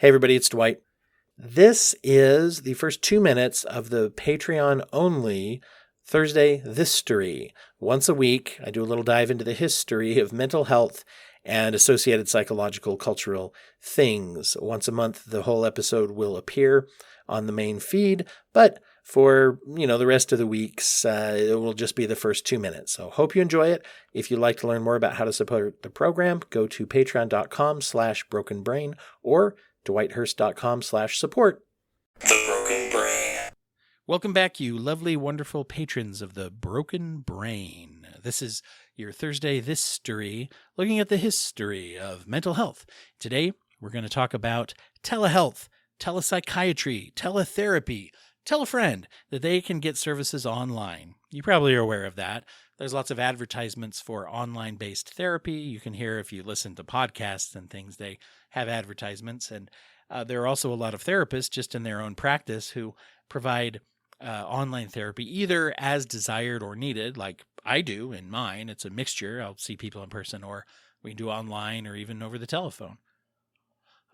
Hey everybody, it's Dwight. This is the first 2 minutes of the Patreon-only Thursday Thistory. Once a week, I do a little dive into the history of mental health and associated psychological cultural things. Once a month, the whole episode will appear on the main feed, but for the rest of the weeks, it will just be the first 2 minutes. So hope you enjoy it. If you'd like to learn more about how to support the program, go to patreon.com/brokenbrain or dwighthurst.com/support. The Broken Brain. Welcome back, you lovely, wonderful patrons of the Broken Brain. This is your Thursday Thistory, looking at the history of mental health. Today, we're going to talk about telehealth, telepsychiatry, teletherapy. Tell a friend that they can get services online. You probably are aware of that. There's lots of advertisements for online-based therapy. You can hear if you listen to podcasts and things, they have advertisements. And there are also a lot of therapists just in their own practice who provide online therapy either as desired or needed, like I do in mine. It's a mixture. I'll see people in person, or we can do online or even over the telephone.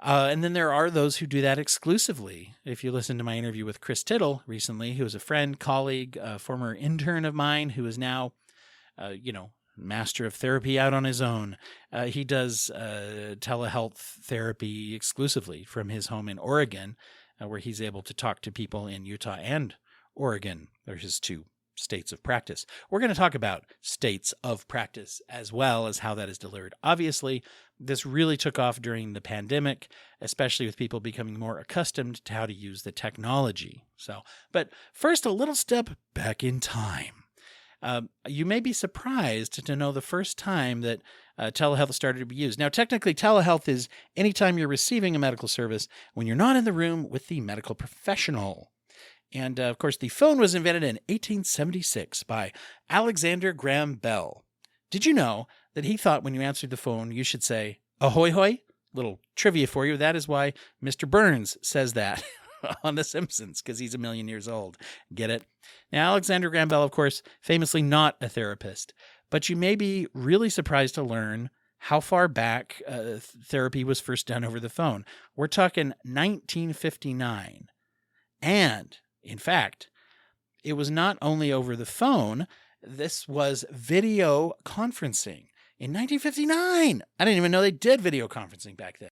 And then there are those who do that exclusively. If you listen to my interview with Chris Tittle recently, who is a friend, colleague, former intern of mine, who is now, master of therapy out on his own. He does telehealth therapy exclusively from his home in Oregon, where he's able to talk to people in Utah and Oregon. They're his two states of practice. We're going to talk about states of practice as well as how that is delivered. Obviously, this really took off during the pandemic, especially with people becoming more accustomed to how to use the technology. But first, a little step back in time. You may be surprised to know the first time that telehealth started to be used. Now, technically, telehealth is anytime you're receiving a medical service when you're not in the room with the medical professional. And, of course, the phone was invented in 1876 by Alexander Graham Bell. Did you know that he thought when you answered the phone, you should say, ahoy hoy? Little trivia for you. That is why Mr. Burns says that on The Simpsons, because he's 1,000,000 years old. Get it? Now, Alexander Graham Bell, of course, famously not a therapist, but you may be really surprised to learn how far back therapy was first done over the phone. We're talking 1959. And in fact, it was not only over the phone, this was video conferencing in 1959. I didn't even know they did video conferencing back then.